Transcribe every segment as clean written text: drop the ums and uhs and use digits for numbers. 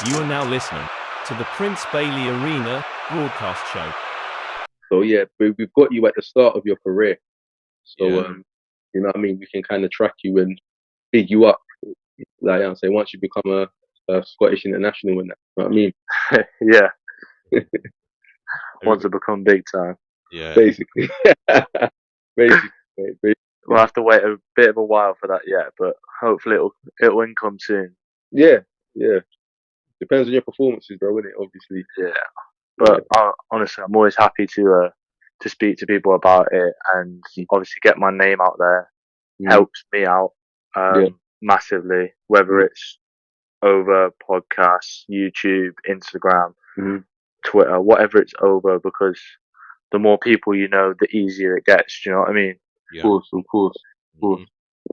You are now listening to the Prince Bailey Arena broadcast show. So yeah, we've got you at the start of your career. So Yeah. you know what I mean. We can kind of track you and big you up. Like I say, once you become a Scottish international and that. You know what I mean? Yeah. Once it become big time. Yeah. Basically, basically, basically. We'll have to wait a bit of a while for that yet, but hopefully it'll income soon. Yeah, yeah. Depends on your performances, bro. Isn't it? Obviously. Yeah. But honestly, I'm always happy to speak to people about it, and obviously get my name out there helps me out Yeah. massively. Whether it's over podcasts, YouTube, Instagram, Twitter, whatever it's over, because the more people you know, the easier it gets. Do you know what I mean? Yeah. Of course.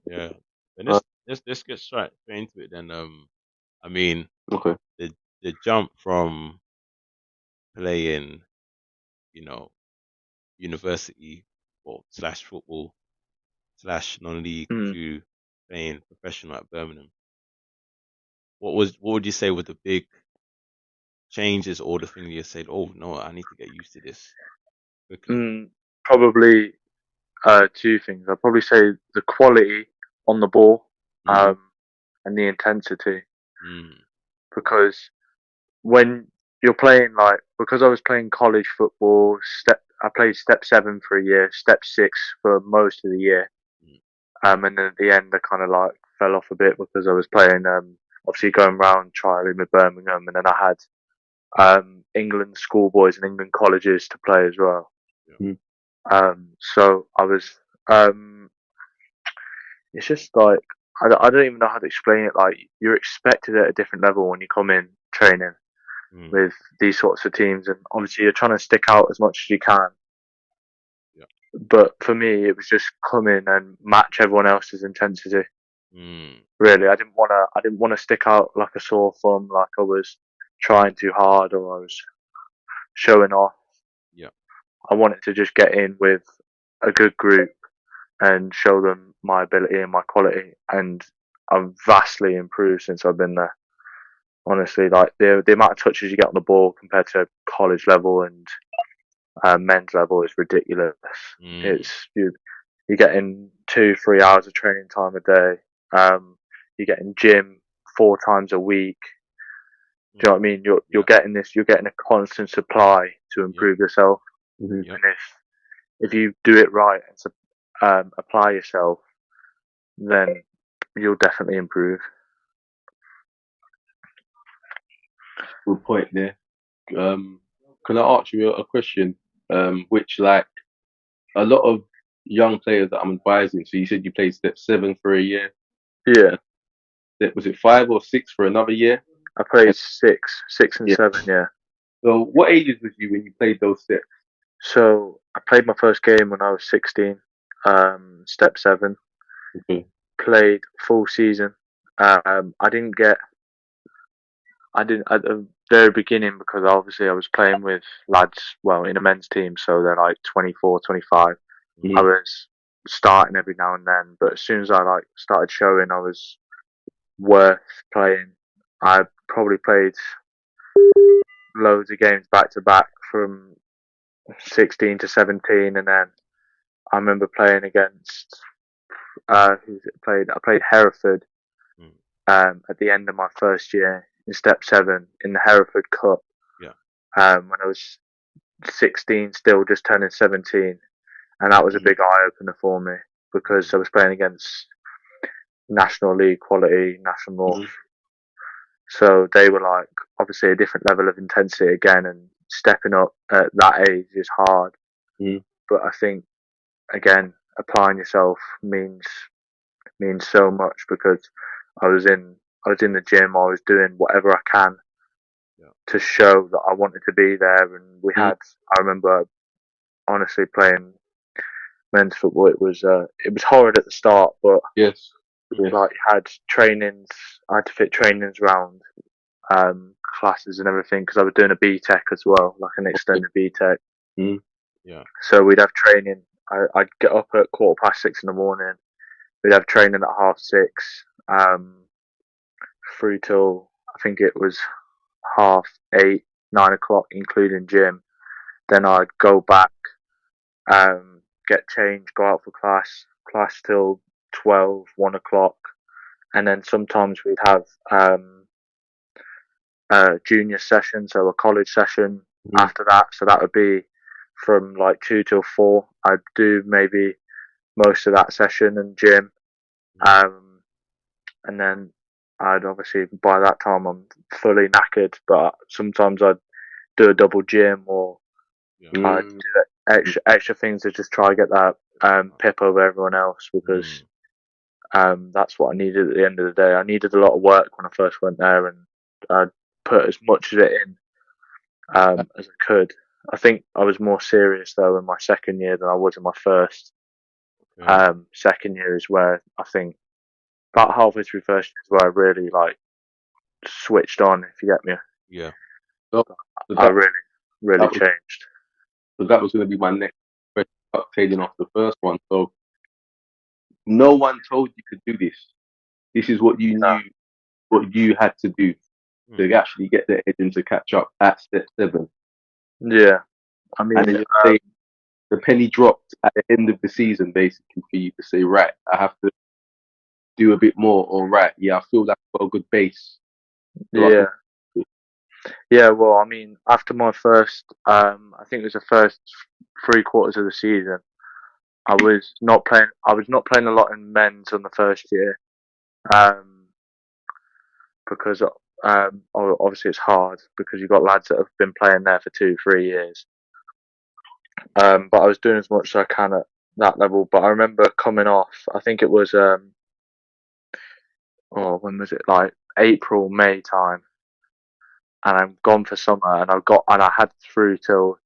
Yeah. And let's get straight into it then. I mean, Okay. the jump from playing, university or slash football slash non-league to playing professional at Birmingham. What would you say were the big changes or the thing you said, oh no, I need to get used to this quickly? Probably two things. I'd probably say the quality on the ball and the intensity. Because when you're playing, because I was playing college football, I played step 7 for a year, step 6 for most of the year. And then at the end I kind of fell off a bit because I was playing, obviously going around trialing with Birmingham, and then I had England schoolboys and England colleges to play as well. So I was, it's just I don't even know how to explain it. Like, you're expected at a different level when you come in training with these sorts of teams, and obviously you're trying to stick out as much as you can. Yeah. But for me, it was just come in and match everyone else's intensity. Really, I didn't want to stick out like a sore thumb, like I was trying too hard or I was showing off. Yeah. I wanted to just get in with a good group and show them my ability and my quality, and I've vastly improved since I've been there. Honestly, like the amount of touches you get on the ball compared to college level and men's level is ridiculous. It's you're getting 2-3 hours of training time a day. You're getting gym 4 times a week. Do you know what I mean? You're getting a constant supply to improve yourself. And if you do it right and apply yourself, then you'll definitely improve. Good point there. Can I ask you a question? Which like a lot of young players that I'm advising. So you said you played step 7 for a year. Yeah. Was it 5 or 6 for another year? I played 6 and 7. Yeah. So what ages was you when you played those steps? So I played my first game when I was 16. Step 7. Played full season. I didn't at the very beginning, because obviously I was playing with lads, well, in a men's team, so they're like 24, 25. I was starting every now and then, but as soon as I started showing I was worth playing, I probably played loads of games back to back from 16 to 17, and then I remember playing against I played Hereford at the end of my first year in step 7 in the Hereford Cup. When I was 16, still just turning 17, and that was a big eye opener for me, because I was playing against National League quality, National North. So they were obviously a different level of intensity again, and stepping up at that age is hard. But I think, again, applying yourself means so much, because I was in the gym, I was doing whatever I can to show that I wanted to be there. And I remember honestly playing men's football. It was horrid at the start, but you had trainings. I had to fit trainings around classes and everything, because I was doing a BTEC as well, like an extended BTEC. So we'd have training. I'd get up at 6:15 in the morning. We'd have training at 6:30, through till I think it was 8:30, 9 o'clock, including gym. Then I'd go back, get changed, go out for class till 12, 1 o'clock. And then sometimes we'd have a junior session, so a college session after that. So that would be from like 2 till 4. I'd do maybe most of that session and gym. And then I'd obviously, by that time, I'm fully knackered, but sometimes I'd do a double gym, or I'd do extra things to just try to get that pip over everyone else, because that's what I needed at the end of the day. I needed a lot of work when I first went there, and I'd put as much of it in as I could. I think I was more serious though in my second year than I was in my first. Second year is where I think about halfway through first year is where I really like switched on, if you get me. Yeah. So I really changed. So that was going to be my next question, tailing off the first one. So no one told you to do this. This is what you knew, what you had to do to actually get the edge and to catch up at step 7. Yeah. I mean, and the penny dropped at the end of the season, basically, for you to say, right, I have to do a bit more, or right, yeah, I feel like I've got a good base. So yeah. Well, I mean, after my first, I think it was the first 3/4 of the season, I was not playing a lot in men's on the first year, because obviously it's hard because you've got lads that have been playing there for 2-3 years. But I was doing as much as I can at that level. But I remember coming off, I think it was when was it, like April, May time, and I'm gone for summer, and I had through till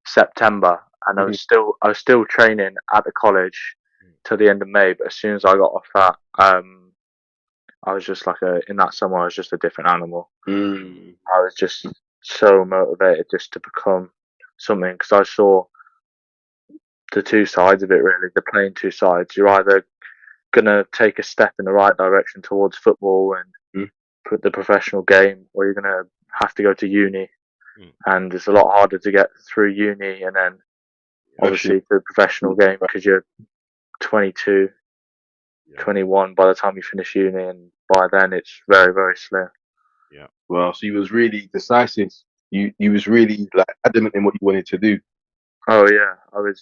September, and I was still training at the college till the end of May. But as soon as I got off that, I was just like in that summer, I was just a different animal. I was just so motivated just to become something, because I saw the two sides of it, really, the playing two sides. You're either gonna take a step in the right direction towards football and put the professional game, or you're gonna have to go to uni, and it's a lot harder to get through uni and then obviously to the professional game, because you're 22, 21 by the time you finish uni, and by then it's very, very slim. Yeah. Well, so you was really decisive. You was really like adamant in what you wanted to do. Oh yeah, I was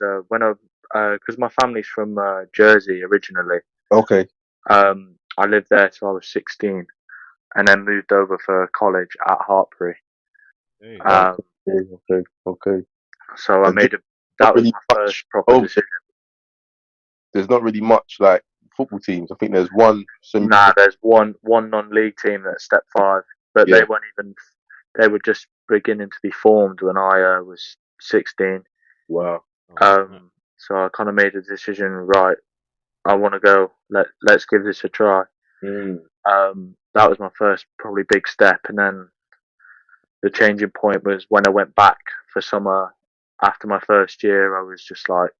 because my family's from Jersey originally. Okay. I lived there till I was 16, and then moved over for college at Hartpury. Okay. So I made that was my first proper decision. There's not really much like football teams. I think there's one. There's one non-league team that's Step 5, but they weren't even. They were just beginning to be formed when I was 16. Wow. So I kind of made a decision. Right, I want to go. Let's give this a try. That was my first probably big step, and then the changing point was when I went back for summer after my first year. I was just like,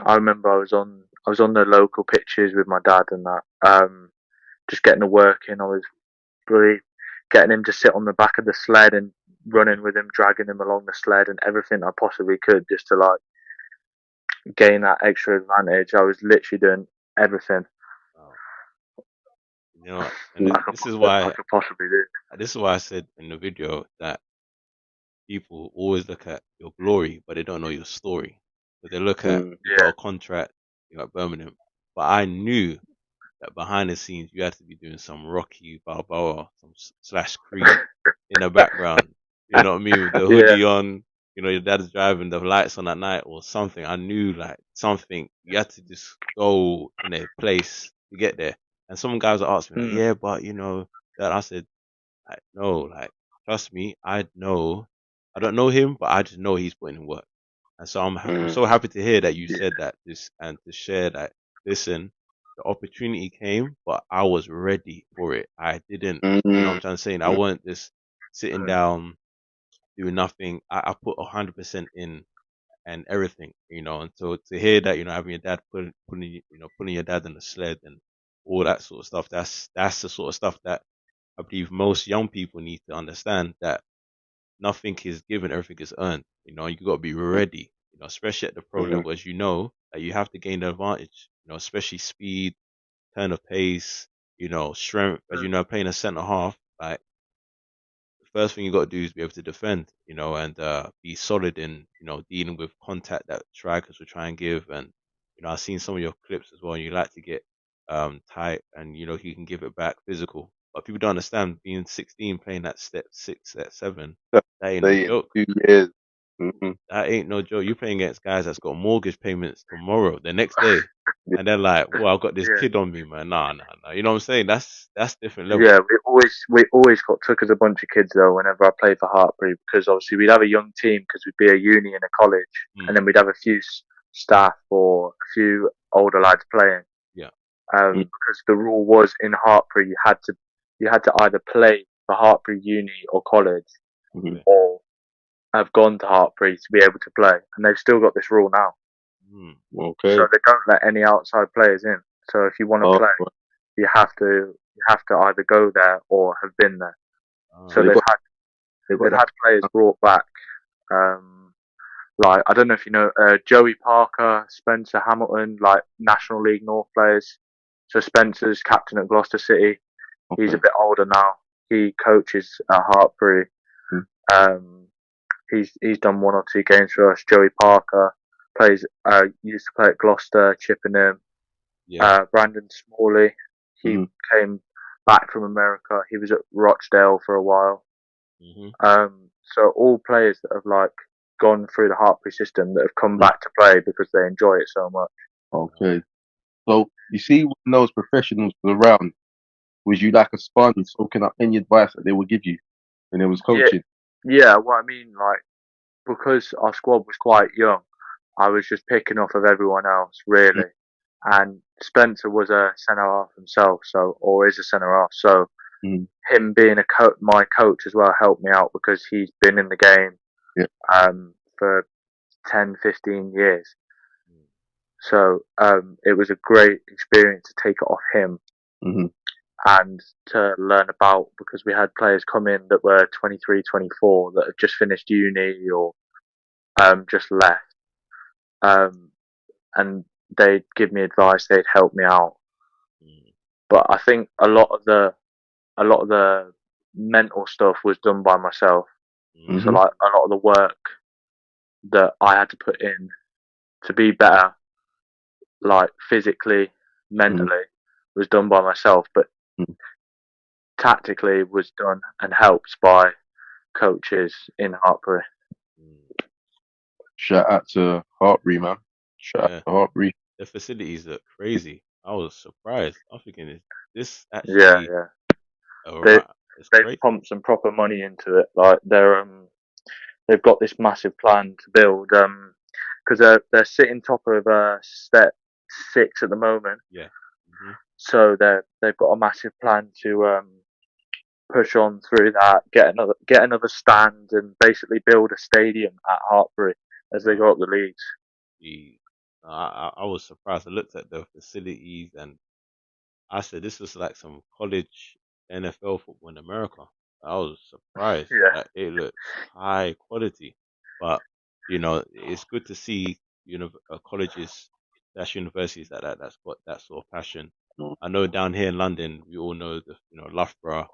I remember I was on the local pitches with my dad and that, just getting the work in. I was really getting him to sit on the back of the sled and running with him, dragging him along the sled, and everything I possibly could just to like gain that extra advantage. I was literally doing everything. You know, and this is why I could possibly do. This is why I said in the video that people always look at your glory, but they don't know your story. But they look at you got a contract, you got Birmingham. But I knew that behind the scenes you had to be doing some Rocky Balboa, some / Creed in the background. You know what I mean? With the hoodie on, you know, your dad's driving, the lights on at night or something. I knew like something. You had to just go in a place to get there. And some guys would ask me, like, yeah, but you know, that I said, like, no, like, trust me, I know. I don't know him, but I just know he's putting in work. And so I'm so happy to hear that you said that and to share that. Listen, the opportunity came, but I was ready for it. I didn't, you know what I'm trying to say? I wasn't just sitting down doing nothing. I put 100% in and everything, you know. And so to hear that, you know, having your dad putting your dad in the sled and all that sort of stuff, that's the sort of stuff that I believe most young people need to understand that nothing is given, everything is earned. You know, you got to be ready. You know, especially at the pro Mhm. level, as you know, that you have to gain the advantage. You know, especially speed, turn of pace. You know, strength. As you know, playing a centre half, like the first thing you got to do is be able to defend. You know, and be solid in dealing with contact that strikers will try and give. And I've seen some of your clips as well. And you like to get tight, and he can give it back physical. But people don't understand being 16 playing that step 6, step 7. That ain't no Stay joke. 2 years. Mm-hmm. That ain't no joke. You're playing against guys that's got mortgage payments tomorrow, the next day, and they're like, "Well, I've got this Yeah. kid on me, man." Nah, nah, nah. You know what I'm saying? That's different level. Yeah, we always got took as a bunch of kids though. Whenever I played for Hartbury, because obviously we'd have a young team because we'd be a uni and a college, and Mm, then we'd have a few staff or a few older lads playing. yeah. Because the rule was in Hartbury you had to either play for Hartbury Uni or college, Mm-hmm. Okay. or have gone to Hartbury to be able to play, and they've still got this rule now. Mm, Okay. So they don't let any outside players in. So if you want to Oh, play, you have to either go there or have been there. oh, So they they've got had they got they've had that. players brought back. Like I don't know if you know Joey Parker, Spencer Hamilton, like National League North players. So Spencer's captain at Gloucester City. He's a Okay. bit older now. He coaches at Hartbury. Mm. Um, he's done 1 or 2 games for us. Joey Parker used to play at Gloucester, Chippenham. yeah. Brandon Smalley, he Mm-hmm. came back from America. He was at Rochdale for a while. Hmm. So all players that have like gone through the Hartbury system that have come back to play because they enjoy it so much. Okay. So you see, when those professionals were around, was you like a sponge soaking up any advice that they would give you when they was Yeah, coaching? yeah. What I mean, like, because our squad was quite young, I was just picking off of everyone else really. And Spencer was a centre half himself, or is a centre half. So Mm-hmm. him being my coach as well helped me out because he's been in the game Yeah. for 10, 15 years. So it was a great experience to take it off him Mm-hmm. and to learn about, because we had players come in that were 23, 24 that had just finished uni or just left. And they'd give me advice, they'd help me out. But I think a lot of the mental stuff was done by myself. So Mm-hmm. like a lot of the work that I had to put in to be better, like physically, Mm-hmm. mentally, was done by myself, but tactically was done and helped by coaches in Hartbury. Shout out to Hartbury, man. Shout out Yeah. to Hartbury. The facilities look crazy. I was surprised. I'm thinking, is this Yeah, actually yeah. They alright? It's they've crazy. pumped some proper money into it. Like they've got this massive plan to build because they're sitting top of step 6 at the moment. Yeah. Hmm. So they've got a massive plan to push on through that, get another stand, and basically build a stadium at Hartbury as they Wow. go up the leagues. Gee. I was surprised. I looked at the facilities and I said this was like some college NFL football in America. I was surprised Yeah, that it looked high quality, but it's good to see colleges, that's universities that's got that sort of passion. Mm. I know down here in London, we all know the Loughborough,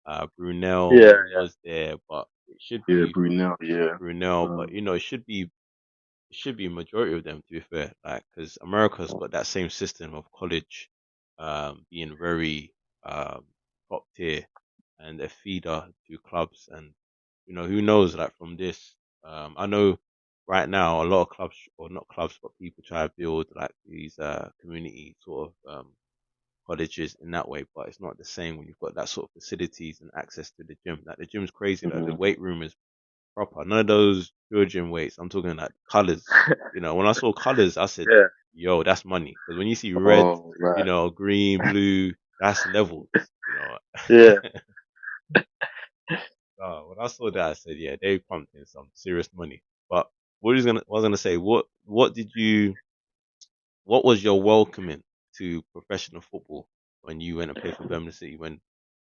yeah, Brunel was there, but it should Yeah, be Brunel. Yeah. Brunel, but Um, it should be a majority of them, to be fair, like because America's got that same system of college being very top tier and a feeder to clubs, and who knows, like from this, I know right now a lot of clubs, or not clubs, but people try to build like these community sort of colleges in that way, but it's not the same when you've got that sort of facilities and access to the gym. Like the gym's crazy, like the mhm. weight room is proper. None of those Georgian weights. I'm talking like colors. When I saw colors, I said, yeah, "Yo, that's money." Because when you see red, Oh, right. green, blue, that's levels. yeah. When I saw that, I said, "Yeah, they pumped in some serious money." But what I was gonna say, what was your welcoming to professional football when you went and played for Birmingham City? When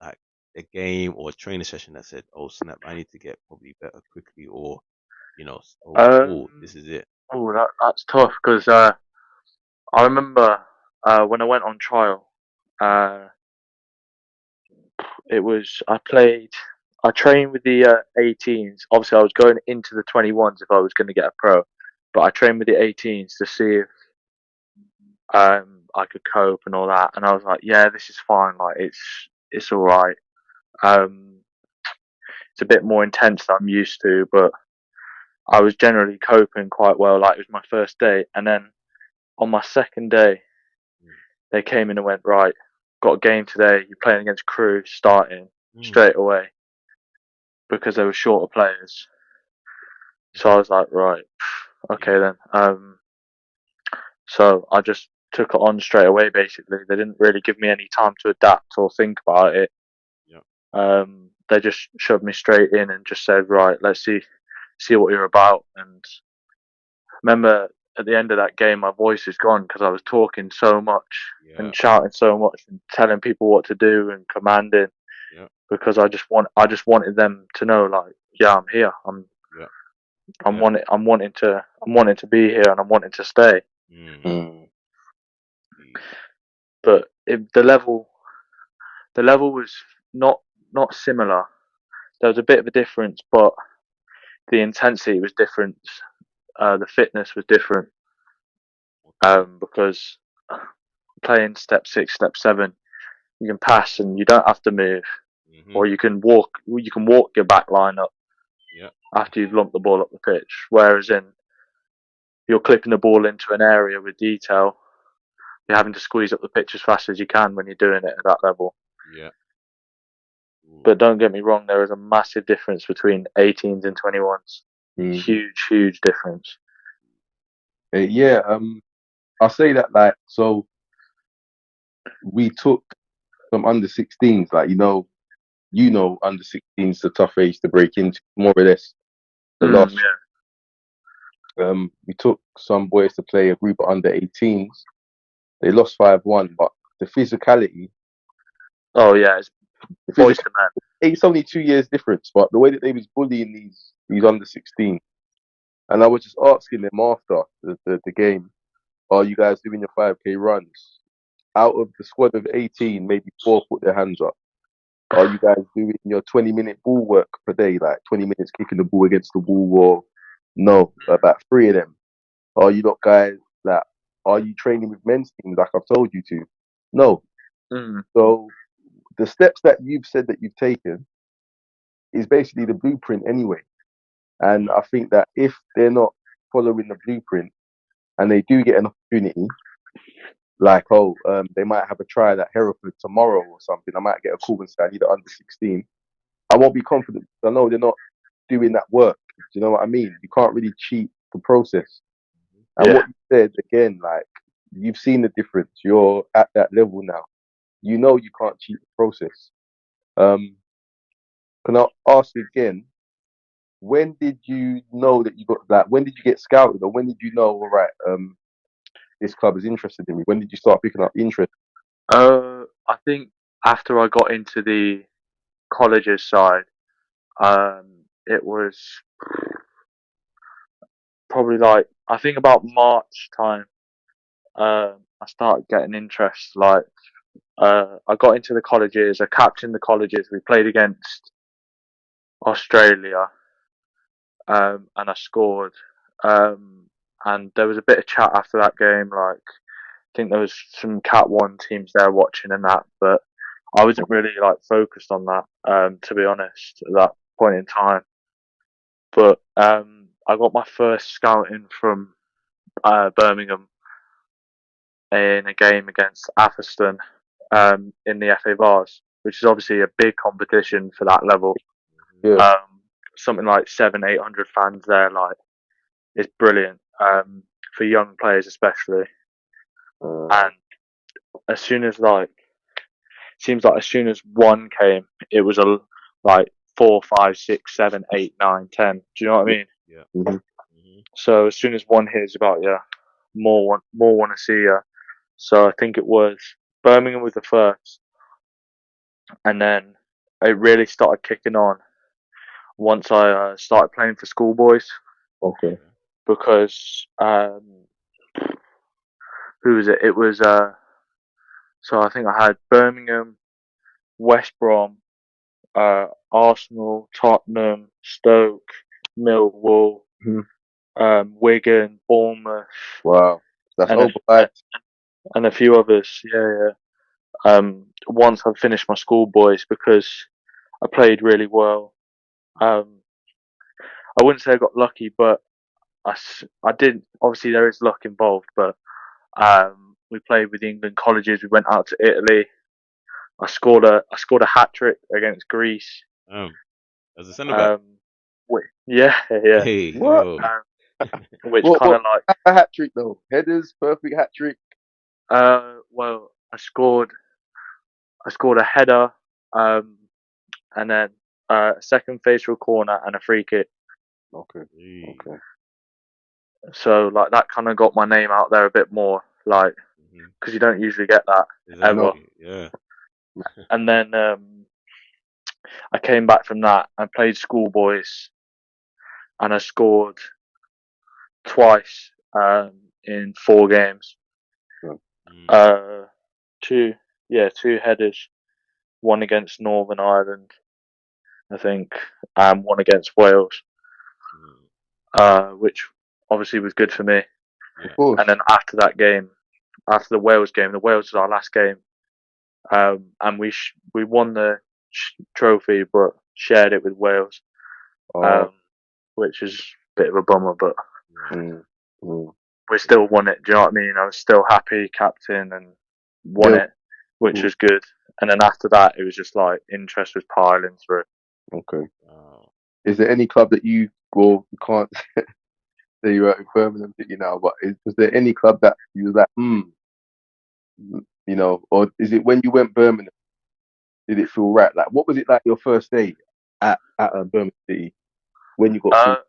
like a game or a training session that said, "Oh snap, I need to get probably better quickly," or this is it. That's tough because I remember when I went on trial, it was I trained with the 18s. Obviously, I was going into the 21s if I was going to get a pro, but I trained with the 18s to see if I could cope and all that. And I was like, yeah, this is fine. Like it's all right. It's a bit more intense than I'm used to, but I was generally coping quite well. Like it was my first day, and then on my second day, they came in and went, right, got a game today. You're playing against Crew starting straight away because they were shorter players. So I was like, right, okay then. So I just took it on straight away. Basically, they didn't really give me any time to adapt or think about it. Yeah. They just shoved me straight in and just said, right, let's see what you're about. And remember, at the end of that game, my voice is gone because I was talking so much and shouting so much and telling people what to do and commanding. Yeah. Because I just wanted them to know, like, yeah, I'm here. I'm wanting to be here and I'm wanting to stay. But the level was not similar. There was a bit of a difference, but the intensity was different. The fitness was different. Because playing step 6, step 7, you can pass and you don't have to move, or you can walk. You can walk your back line up after you've lumped the ball up the pitch. Whereas you're clipping the ball into an area with detail. You're having to squeeze up the pitch as fast as you can when you're doing it at that level. Yeah. But don't get me wrong, there is a massive difference between 18s and 21s. Huge difference. Yeah, I'll say that, like, so we took some under 16s, like, under 16s, the tough age to break into, more or less. The last, we took some boys to play a group of under 18s. They lost 5-1, but the physicality. Oh yeah, it's boys to man. It's only 2 years difference, but the way that they was bullying these under 16, and I was just asking them after the game, are you guys doing your 5K runs? Out of the squad of 18, maybe 4 put their hands up. Are you guys doing your 20-minute ball work per day, like 20 minutes kicking the ball against the wall? Or no, about 3 of them. Are you not guys that? Are you training with men's teams like I've told you to? No. So the steps that you've said that you've taken is basically the blueprint anyway. And I think that if they're not following the blueprint and they do get an opportunity, like, they might have a trial at Hereford tomorrow or something, I might get a call and say, I need an under 16. I won't be confident. I know they're not doing that work. Do you know what I mean? You can't really cheat the process. And what you said, again, like, you've seen the difference. You're at that level now. You know you can't cheat the process. Can I ask again, when did you know that you got that? When did you get scouted, or when did you know, all right, this club is interested in me? When did you start picking up interest? I think after I got into the colleges side, it was probably like, I think about March time. I started getting interest. Like, I got into the colleges. I captained the colleges. We played against Australia, and I scored. And there was a bit of chat after that game. Like, I think there was some Cat 1 teams there watching and that, but I wasn't really like focused on that, to be honest, at that point in time. But I got my first scouting from Birmingham in a game against Atherstone in the FA Vars, which is obviously a big competition for that level. Yeah. Something like 700-800 fans there, like, it's brilliant for young players especially. And as soon as seems like as soon as one came, it was like 4, 5, 6, 7, 8, 9, 10. Do you know what I mean? Yeah. So as soon as one hits, about more want to see you. So I think it was Birmingham was the first, and then it really started kicking on once I started playing for schoolboys. Okay. Because who was it? It was so I think I had Birmingham, West Brom, Arsenal, Tottenham, Stoke, Millwall, Wigan, Bournemouth. Wow, that's and and a few others. Yeah. Once I finished my schoolboys, because I played really well. I wouldn't say I got lucky, but I did. Obviously, there is luck involved, but we played with the England colleges. We went out to Italy. I scored a hat trick against Greece. As a centre back. Yeah. Hey, what? Which kind of like a hat trick though? Headers, perfect hat trick. Well, I scored a header, and then a second facial corner and a free kick. Okay. So like that kind of got my name out there a bit more, like because you don't usually get that ever. Yeah. And then I came back from that and played schoolboys, and I scored twice in 4 games. Two headers, one against Northern Ireland, I think, and one against Wales, which obviously was good for me. Of course. And then after that game, after the Wales game, the Wales was our last game, and we won the trophy, but shared it with Wales, which is a bit of a bummer, but we still won it. Do you know what I mean? I was still happy, captain, and won it, which was good. And then after that, it was just like interest was piling through. Okay. Is there any club that you can't say you're at Birmingham City now, but is there any club that you was like, you know, or is it when you went Birmingham, did it feel right? Like, what was it like your first day at Birmingham City when you got?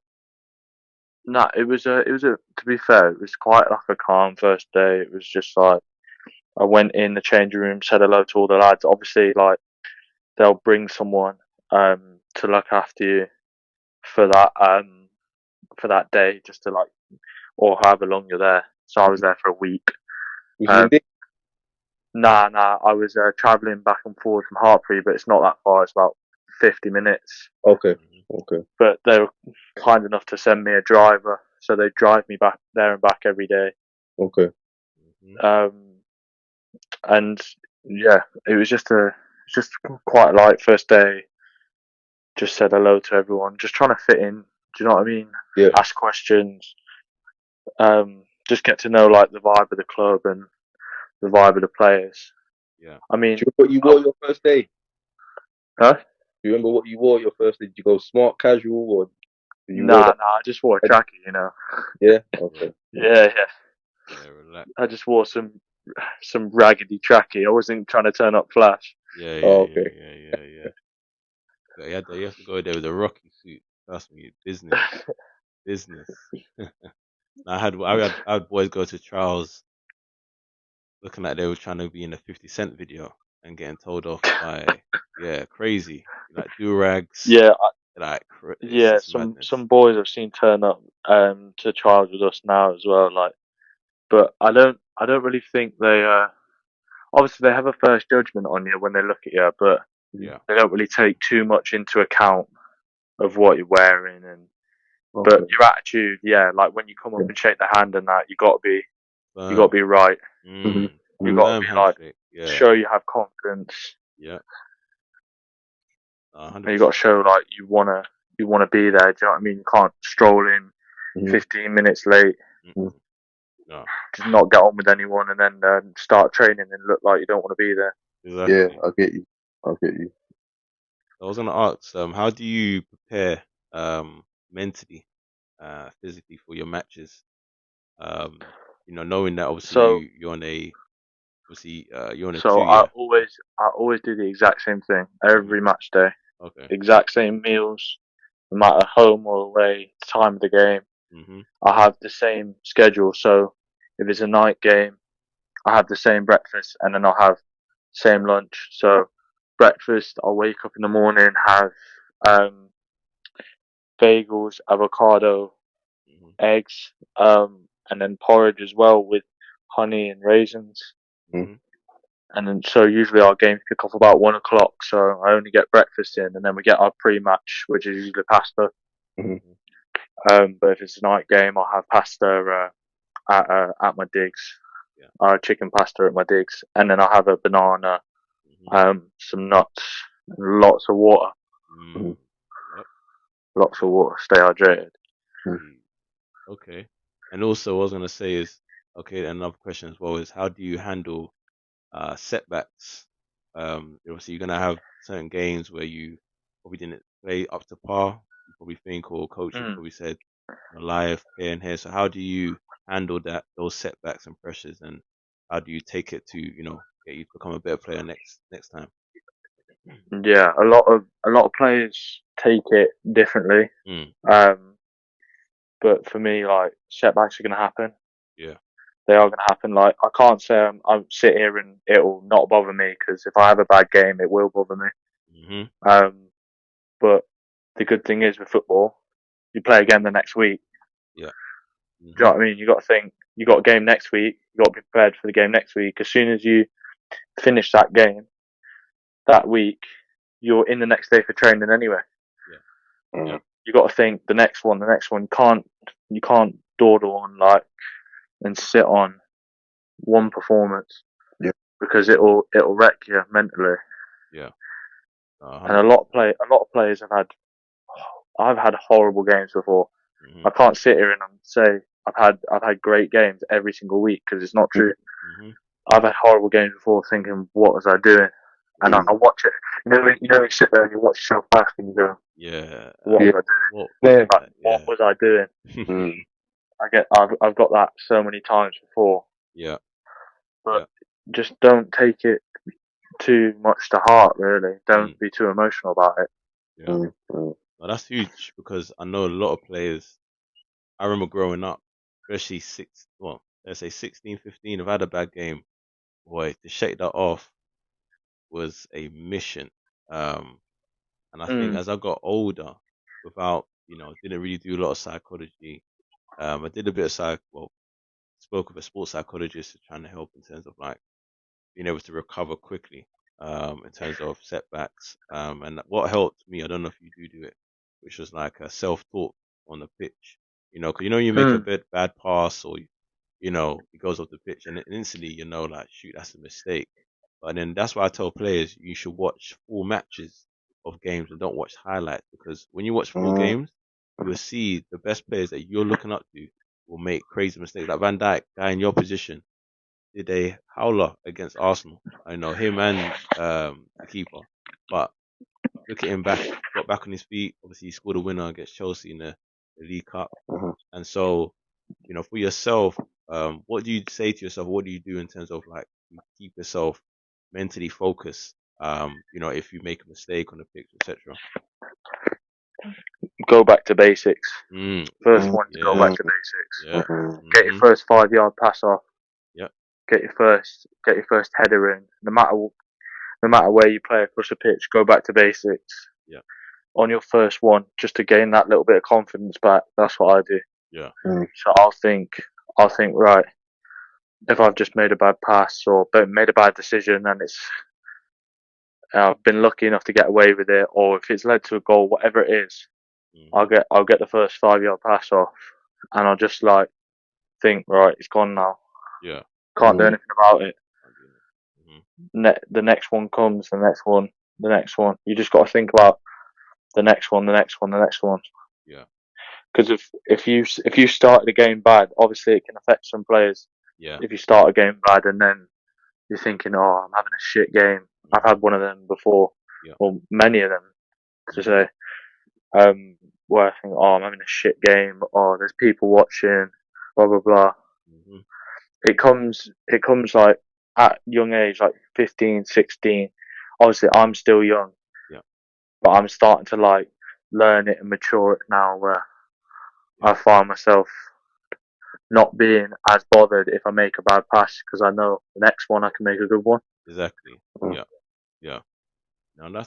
No, it was a. To be fair, it was quite like a calm first day. It was just like I went in the changing room, said hello to all the lads. Obviously, like they'll bring someone to look after you for that day, just to like, or however long you're there. So I was there for a week. Nah, I was travelling back and forth from Hartpury, but it's not that far. It's about 50 minutes. Okay. But they were kind enough to send me a driver, so they drive me back there and back every day. Okay. And yeah, it was just quite a light first day. Just said hello to everyone, just trying to fit in. Do you know what I mean? Yeah. Ask questions. Just get to know like the vibe of the club and the vibe of the players. Yeah. I mean, do you remember what you wore your first day? Huh? Do you remember what you wore your first day? Did you go smart casual or? Nah, I just wore a trackie, you know. Yeah. Okay. Yeah. Relax. I just wore some raggedy trackie. I wasn't trying to turn up flash. Yeah. You have to go there with a Rocky suit. Trust me, business. I had boys go to trials looking like they were trying to be in a 50 Cent video and getting told off by crazy like do-rags. Yeah, some boys I've seen turn up to trials with us now as well. Like, but I don't really think they obviously they have a first judgment on you when they look at you, but they don't really take too much into account of what you're wearing but your attitude. Yeah, like when you come up and shake the hand and that, you got to be right. You got to be like show you have confidence. Yeah. And you got to show like you wanna be there. Do you know what I mean? You can't stroll in 15 minutes late. No. Just not get on with anyone and then start training and look like you don't want to be there. Exactly. Yeah, I get you. I was gonna ask, how do you prepare mentally, physically for your matches? Knowing that obviously you're on a you're on a so 2 year. I always do the exact same thing every match day. Okay. Exact same meals, no matter home or away, time of the game. I have the same schedule. So if it's a night game, I have the same breakfast and then I'll have same lunch. So breakfast, I'll wake up in the morning, have bagels, avocado, eggs, and then porridge as well with honey and raisins. Mm-hmm. And then so usually our games kick off about 1 o'clock, so I only get breakfast in, and then we get our pre-match, which is usually pasta. Mm-hmm. But if it's a night game, I'll have pasta at my digs. Chicken pasta at my digs, and then I'll have a banana, some nuts, and lots of water. Mm-hmm. Yep. Lots of water. Stay hydrated. Okay. And also, what I was gonna say is, okay, another question as well is, how do you handle setbacks? Obviously, you're gonna have certain games where you probably didn't play up to par. You probably think, or coach you probably said, Laiith here and here. So how do you handle those setbacks and pressures, and how do you take it to get you to become a better player next time? Yeah, a lot of players take it differently. But for me, like, setbacks are gonna happen. Yeah. They are gonna happen. Like, I can't say I'm sit here and it'll not bother me, because if I have a bad game, it will bother me. But the good thing is with football, you play again the next week. Yeah. Do you know what I mean? You got to think, you got a game next week. You got to be prepared for the game next week. As soon as you finish that game that week, you're in the next day for training anyway. Yeah. You got to think the next one. You can't dawdle on like and sit on one performance. Yeah. Because it'll wreck you mentally. Yeah. And a lot of players I've had horrible games before. I can't sit here and say I've had great games every single week, because it's not true. I've had horrible games before, thinking, what was I doing? And I watch it. You know, you sit there and you watch yourself back and you go, yeah, what was I doing? What was I doing? I've got that so many times before. Yeah. But just don't take it too much to heart, really. Don't be too emotional about it. Yeah. Well, that's huge, because I know a lot of players. I remember growing up, especially let's say 16, 15, I've had a bad game. Boy, to shake that off was a mission. And I think as I got older, didn't really do a lot of psychology. I did a bit of spoke with a sports psychologist trying to help in terms of like being able to recover quickly, in terms of setbacks. And what helped me, I don't know if you do it, which was like a self-talk on the pitch. Because you make a bad pass, or it goes off the pitch, and instantly like, shoot, that's a mistake. But then that's why I tell players you should watch full matches of games and don't watch highlights, because when you watch full games, you will see the best players that you're looking up to will make crazy mistakes. Like Van Dijk, guy in your position, did a howler against Arsenal. I know him and the keeper, but look at him back, got back on his feet. Obviously, he scored a winner against Chelsea in the League Cup. And so, for yourself, what do you say to yourself? What do you do in terms of like keep yourself mentally focused? If you make a mistake on the pitch, etc. Go back to basics. First one, go back to basics. Yeah. Get your first 5-yard pass off. Yeah. Get your first header in. No matter where you play across the pitch, go back to basics. Yeah. On your first one, just to gain that little bit of confidence back. That's what I do. Yeah. So I'll think, right, if I've just made a bad pass or made a bad decision, and I've been lucky enough to get away with it, or if it's led to a goal, whatever it is, I'll get the first 5-yard pass off, and I'll just like think, right, it's gone now. Yeah. Can't do anything about it. The next one comes, the next one. You just got to think about the next one. Yeah. Because if you start the game bad, obviously it can affect some players. Yeah. If you start a game bad and then you're thinking, oh, I'm having a shit game. I've had one of them before, or many of them, to say. Where I think, oh, I'm having a shit game, or there's people watching, blah blah blah. It comes like at young age, like 15, 16. Obviously, I'm still young, but I'm starting to like learn it and mature it now, where I find myself not being as bothered if I make a bad pass, because I know the next one I can make a good one. Exactly. Yeah. Now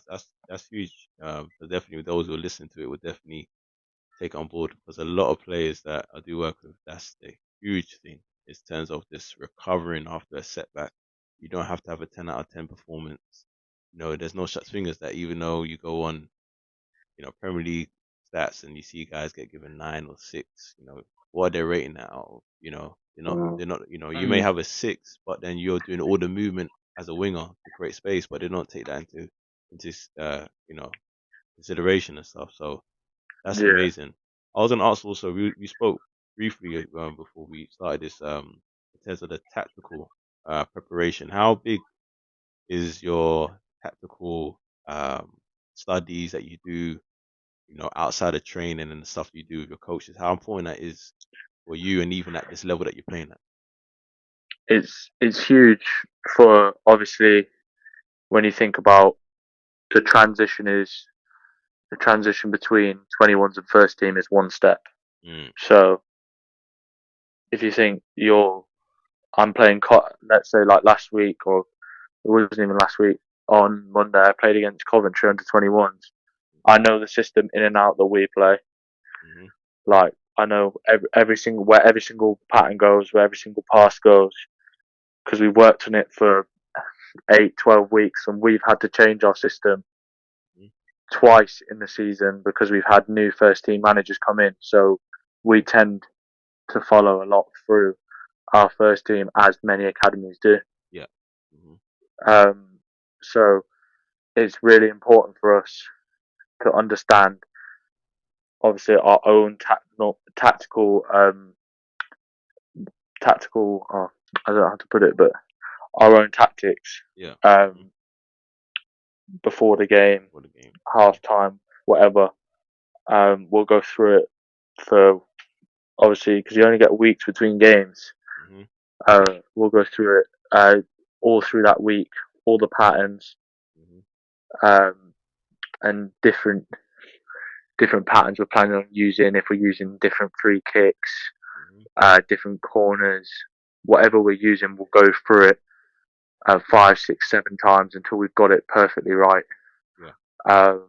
that's huge. So definitely those who are listening to it will definitely take on board because a lot of players that I do work with, that's the huge thing in terms of this recovering after a setback. You don't have to have a 10 out of 10 performance. There's no such thing as that. Even though you go on, Premier League stats and you see guys get given 9 or 6, what are they rating that out of? They're not. You may have a 6, but then you're doing all the movement as a winger to create space, but they don't take that into consideration and stuff. So that's Yeah. amazing. I was gonna ask also. We spoke briefly before we started this. In terms of the tactical preparation, how big is your tactical studies that you do? Outside of training and the stuff you do with your coaches. How important that is for you, and even at this level that you're playing at. It's huge for, obviously, when you think about the transition between 21s and first team is one step. So if you think I'm playing, let's say like last week, or it wasn't even last week, on Monday I played against Coventry under 21s. I know the system in and out that we play. Like, I know where every single pattern goes, where every single pass goes, because we've worked on it for 8-12 weeks, and we've had to change our system twice in the season because we've had new first team managers come in. So we tend to follow a lot through our first team, as many academies do. Yeah. So it's really important for us to understand, obviously, our own tactical. I don't know how to put it, but our own tactics. Yeah. Before the game, half time, whatever. We'll go through it for, obviously, because you only get weeks between games. We'll go through it all through that week, all the patterns, and different patterns we're planning on using. If we're using different free kicks, different corners, whatever we're using, we'll go through it 5, 6, 7 times until we've got it perfectly right. But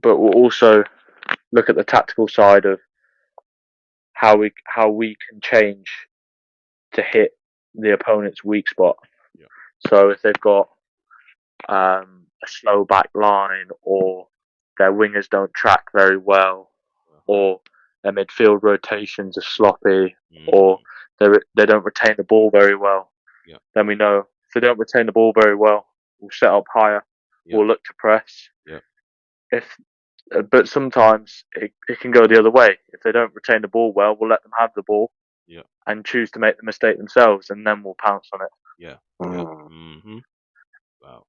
we'll also look at the tactical side of how we can change to hit the opponent's weak spot. So if they've got a slow back line, or their wingers don't track very well, or their midfield rotations are sloppy, or they don't retain the ball very well, then we know if they don't retain the ball very well, we'll set up higher, we'll look to press. But sometimes it can go the other way. If they don't retain the ball well, we'll let them have the ball and choose to make the mistake themselves, and then we'll pounce on it. Wow,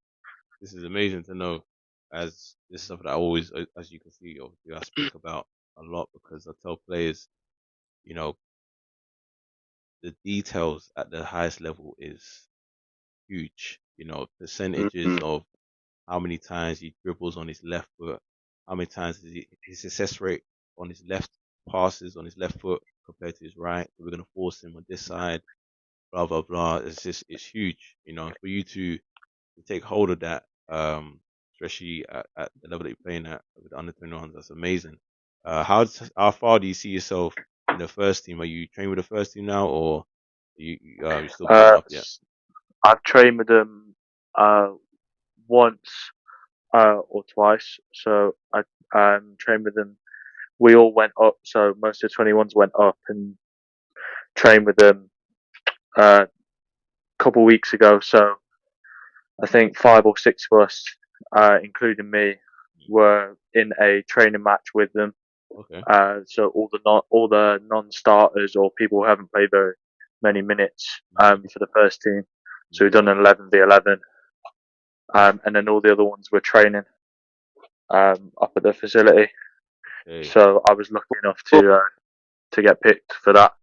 this is amazing to know. As this is something that I always, as you can see, obviously I speak about a lot, because I tell players, the details at the highest level is huge. Percentages of how many times he dribbles on his left foot, how many times his success rate on his left passes on his left foot compared to his right. We're going to force him on this side, blah, blah, blah. It's huge, for you to take hold of that, especially at the level that you're playing at with the under 21s. That's amazing. How far do you see yourself in the first team? Are you training with the first team now, or you still building up yet? I've trained with them once or twice. So I trained with them. We all went up. So most of the 21s went up and trained with them a couple of weeks ago. So I think 5 or 6 of us, including me, were in a training match with them. So all the non-starters, or people who haven't played very many minutes for the first team. So we've done an 11v11, and then all the other ones were training up at the facility. So I was lucky enough to get picked for that.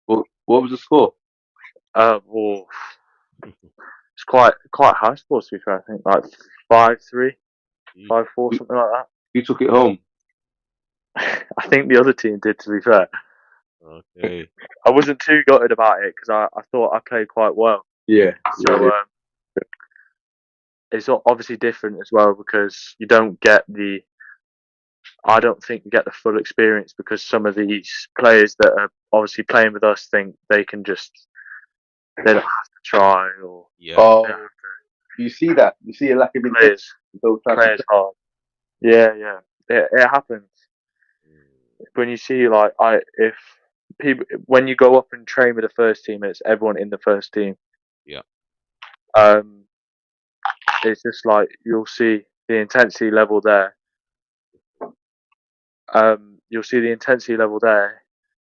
What was the score? It's quite high score, to be fair. I think like 5-3, 5-4, something like that. You took it home. I think the other team did, to be fair. I wasn't too gutted about it because I thought I played quite well. Yeah. So it's obviously different as well because you don't get I don't think you get the full experience because some of these players that are obviously playing with us think they don't have to try or Oh, you see that? You see a lack of intent. players hard. Yeah, it happens. When you see if people when you go up and train with the first team, it's everyone in the first team. Yeah. It's just like you'll see the intensity level there. You'll see the intensity level there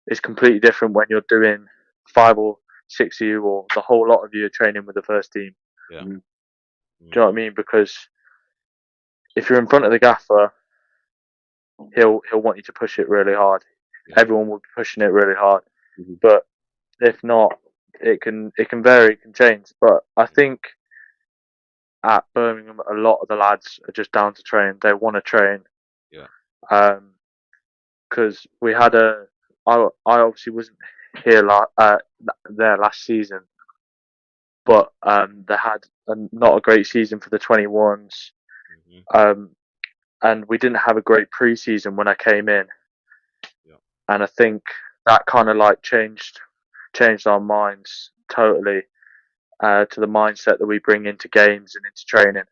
is completely different when you're doing 5 or 6 of you or the whole lot of you are training with the first team. Yeah. Do you know what I mean? Because if you're in front of the gaffer, he'll want you to push it really hard. Yeah. Everyone will be pushing it really hard. Mm-hmm. But if not, it can vary, it can change. But I think at Birmingham, a lot of the lads are just down to train. They want to train. Yeah. Because we had I obviously wasn't here there last season, but they had not a great season for the 21s. Mm-hmm. And we didn't have a great pre-season when I came in. Yeah. And I think that kind of like changed our minds totally to the mindset that we bring into games and into training.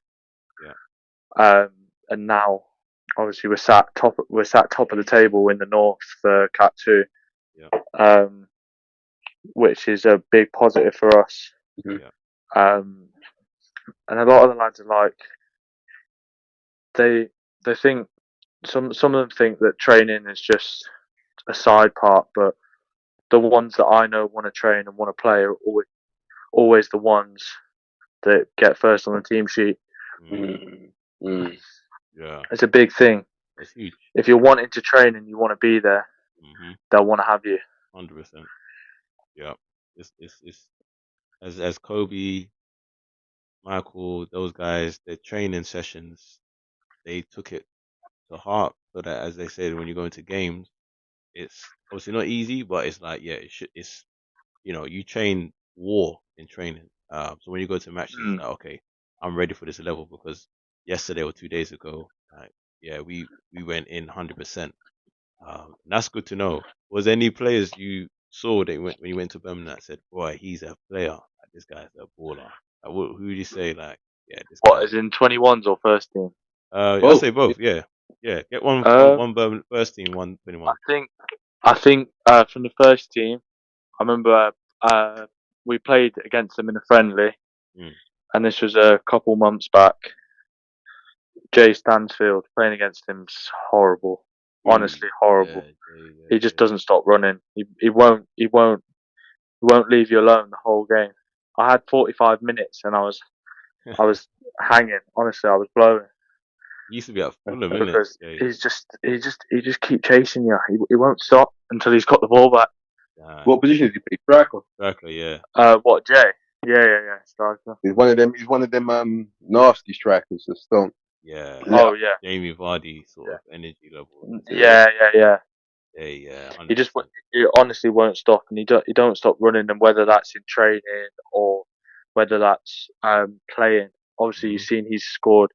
Yeah. And now, obviously, we're sat top of the table in the north for Cat 2. Yeah. Which is a big positive for us. Mm-hmm. Yeah. And a lot of the lads are like, they think some of them think that training is just a side part, but the ones that I know want to train and want to play are always the ones that get first on the team sheet. Mm. Yeah, it's a big thing. It's huge. If you're wanting to train and you want to be there, mm-hmm. they'll want to have you. 100%. Yeah, it's as Kobe, Michael, those guys, their training sessions, they took it to heart, so that, as they said, when you go into games, it's obviously not easy, but it's like, yeah, it's you train war in training. So when you go to matches, it's like, okay, I'm ready for this level because yesterday or 2 days ago, yeah, we went in 100%. That's good to know. Was there any players you saw that when you went to Birmingham that said, boy, he's a player, like, this guy's a baller? Like, who would you say, like, yeah, this guy? What, as in 21s or first team? I'll say both. Yeah. Get one Birmingham first team, one 21. I think from the first team, I remember we played against them in a friendly, and this was a couple months back. Jay Stansfield, playing against him's horrible. Honestly, horrible. He just doesn't stop running. He won't leave you alone the whole game. I had 45 minutes and I was hanging. Honestly, I was blowing. He used to be at Fulham, because he just keep chasing you. He won't stop until he's got the ball back. What position did he play? Striker. Striker, yeah. What, Jay? Yeah. Striker. He's one of them nasty strikers that don't. Yeah. Oh yeah. Jamie Vardy sort of energy level. Yeah. Yeah. He honestly won't stop, and he don't stop running. And whether that's in training or whether that's playing, obviously you've seen he's scored.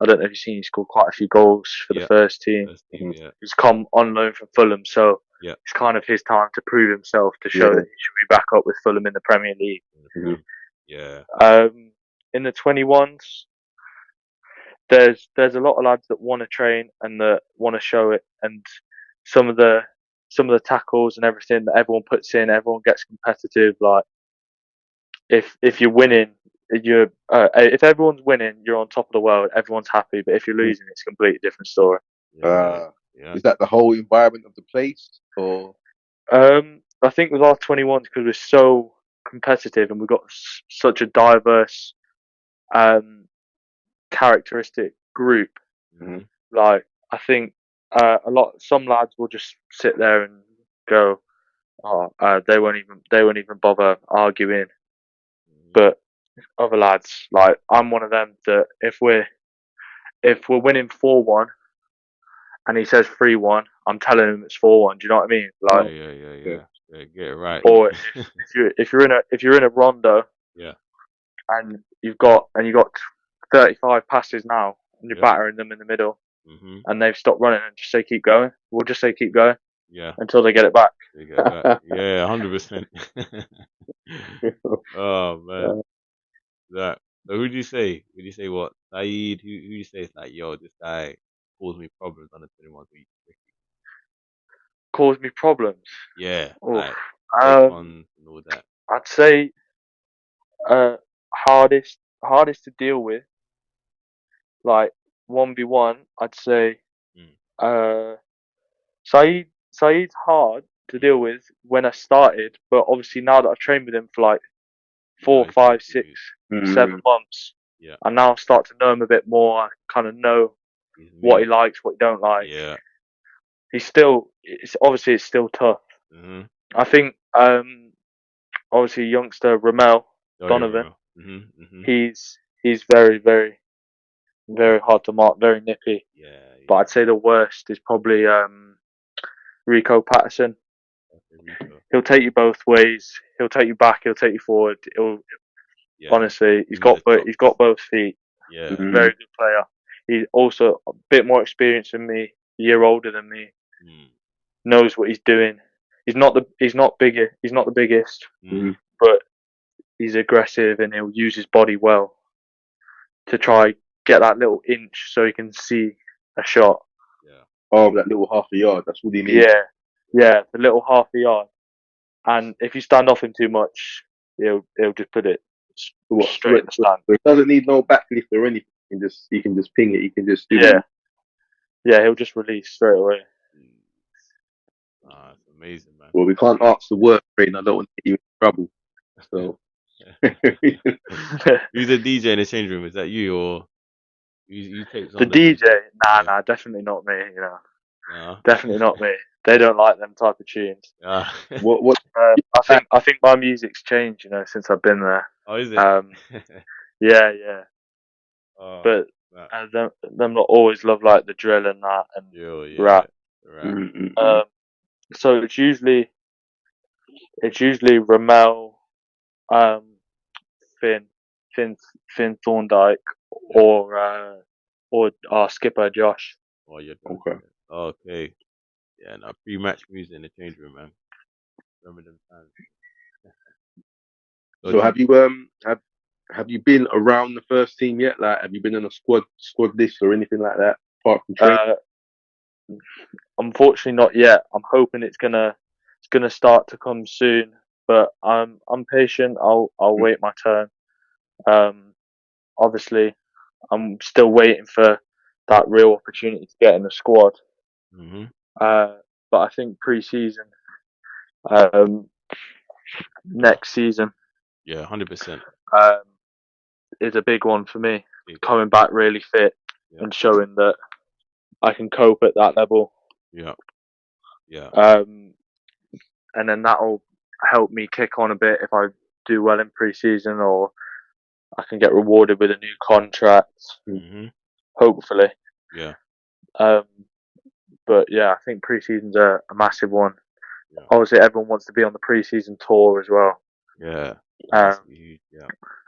I don't know if you've seen he scored quite a few goals for the first team. He's come on loan from Fulham, so it's kind of his time to prove himself to show that he should be back up with Fulham in the Premier League. Mm-hmm. Yeah. In the 21s, there's a lot of lads that want to train and that want to show it, and some of the tackles and everything that everyone puts in, everyone gets competitive. Like if you're winning, if everyone's winning, you're on top of the world. Everyone's happy, but if you're losing, it's a completely different story. Is that the whole environment of the place, or? I think with our 21s, because we're so competitive and we've got such a diverse characteristic group. Mm-hmm. Like I think some lads will just sit there and go, they won't even bother arguing. But other lads, like I'm one of them, that if we're winning 4-1 and he says 3-1, I'm telling him it's 4-1. Do you know what I mean? Like, yeah, get it right. Or if you're in a rondo, and you've got 35 passes now, and you're Yep. battering them in the middle, Mm-hmm. and they've stopped running and just say keep going. We'll just say keep going Yeah. until they get it back. They get back. Yeah, 100%. Oh man, that. So who do you say? Would you say what? Saeed? Who do you say is like, yo, this guy caused me problems under 21 weeks? Cause me problems. Yeah, Oof. like icons and all that. I'd say hardest to deal with, like 1v1. I'd say Mm. Saeed's hard to deal with when I started, but obviously now that I've trained with him for like You know 4, his 5, attributes. 6, 7 months, Yeah, I now start to know him a bit more. I kind of know he's what he me. likes, what he don't like. Yeah. It's still tough. Mm-hmm. I think obviously youngster Ramel Oh yeah, Donovan, bro. Mm-hmm. Mm-hmm. he's very, very, very hard to mark, very nippy. Yeah, But yeah. I'd say the worst is probably Rico Patterson. Okay, Rico. He'll take you both ways. He'll take you back. He'll take you forward. Yeah. Honestly, he's Give me got the chops. both feet. Yeah. Very good player. He's also a bit more experienced than me, a year older than me. Mm. Knows what he's doing. He's not the biggest, Mm. but he's aggressive and he'll use his body well to try get that little inch so he can see a shot. Yeah. Oh, that little half a yard. That's what he needs. Yeah, the little half a yard. And if you stand off him too much, he'll just put it straight in the stand. It doesn't need no backlift or anything. He can just ping it. He can just do it. Yeah, he'll just release straight away. Ah, it's amazing, man. Well, we can't ask the work train. I don't want to get you in trouble. So, who's the DJ in the change room? Is that you or you take the on the DJ? Yeah. Nah, definitely not me. No. Definitely not me. They don't like them type of tunes. what? I think my music's changed, since I've been there. Oh, is it? Yeah. Oh, But them not always love like the drill and that and rap. So it's usually Ramel, Finn Thorndike, or our skipper Josh. Oh, you're okay. Yeah, no, pre-match music in the change room, man. Remember them times. So have you been around the first team yet? Like, have you been in a squad list or anything like that? Apart from training? Unfortunately, not yet. I'm hoping it's gonna start to come soon, but I'm patient. I'll wait my turn. Obviously, I'm still waiting for that real opportunity to get in the squad. Mm-hmm. But I think pre-season, next season, 100%, is a big one for me. Coming back really fit and showing that I can cope at that level. Yeah. And then that'll help me kick on a bit if I do well in pre-season, or I can get rewarded with a new contract. Mm-hmm. Hopefully. Yeah. But yeah, I think pre-season's a massive one. Yeah. Obviously, everyone wants to be on the pre-season tour as well. Yeah. Huge,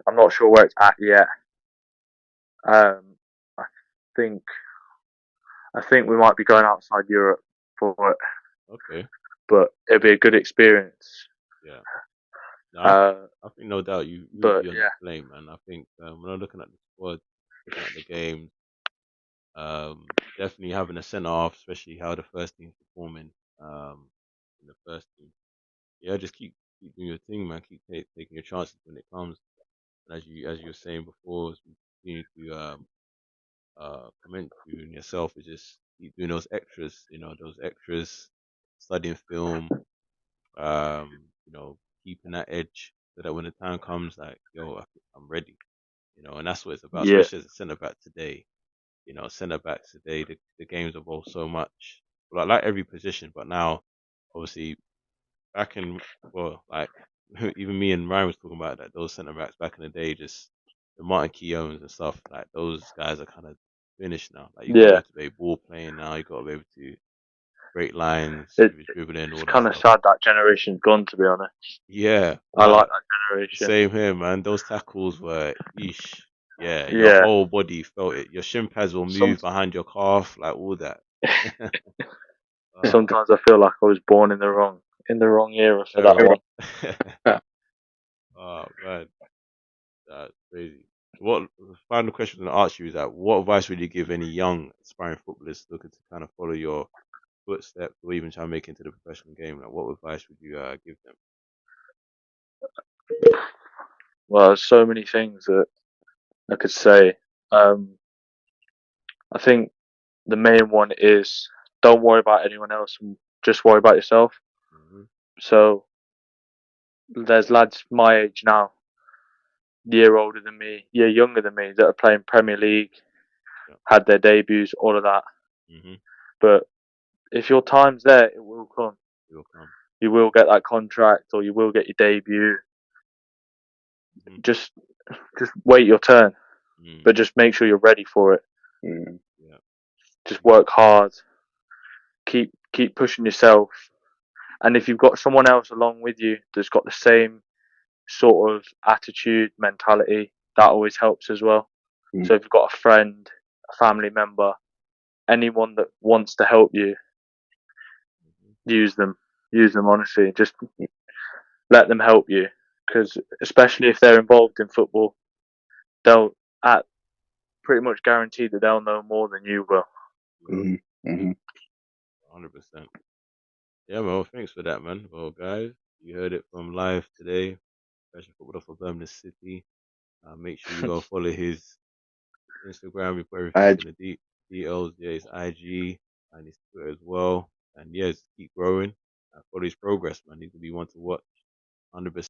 I'm not sure where it's at yet. I think we might be going outside Europe for it. Okay. But it'll be a good experience. Yeah. No, I think no doubt you'll be on the plane, man. I think when I'm looking at the squad, looking at the game, definitely having a centre half, especially how the first team's performing in the first team. Yeah, just keep doing your thing, man. Keep taking your chances when it comes. And as you were saying before, as we continue to comment you and yourself, is just keep doing those extras. Those extras, studying film, keeping that edge so that when the time comes, like, yo, I'm ready. And that's what it's about, especially as a centre back today. Centre backs today, the game's evolved so much, like every position. But now, obviously, back in like even me and Ryan was talking about that, those centre backs back in the day, just the Martin Keowns and stuff, like those guys are kind of finished now. Like you got to be able to be ball playing now. You got to be able to break lines, dribbling, all it's that. Kind of sad that generation's gone, to be honest. Yeah, I like that generation. Same here, man. Those tackles were, yeesh. Yeah, your Yeah. whole body felt it. Your shin pads will move behind your calf, like all that. Sometimes I feel like I was born in the wrong era for that one. Oh man, that's crazy. What final question to ask you is that what advice would you give any young aspiring footballers looking to kind of follow your footsteps or even try to make it into the professional game? Like, what advice would you give them? Well, there's so many things that I could say. I think the main one is don't worry about anyone else and just worry about yourself. Mm-hmm. So there's lads my age now, year older than me, year younger than me, that are playing Premier League, had their debuts, all of that. Mm-hmm. But if your time's there, it will come. It will come. You will get that contract, or you will get your debut. Mm-hmm. Just wait your turn, but just make sure you're ready for it. Yeah. Just work hard, keep pushing yourself, and if you've got someone else along with you that's got the same sort of attitude, mentality, that always helps as well. So if you've got a friend, a family member, anyone that wants to help you, use them honestly. Just let them help you, because especially if they're involved in football, they'll at pretty much guaranteed that they'll know more than you will. 100%. Yeah, well, thanks for that, man. Well, guys, you heard it from Laiith today, professional footballer for Birmingham City. Make sure you go follow his Instagram. We put everything in the details. Yeah, his IG and his Twitter as well. And yeah, just keep growing. Follow his progress, man. He's gonna be one to watch. 100%.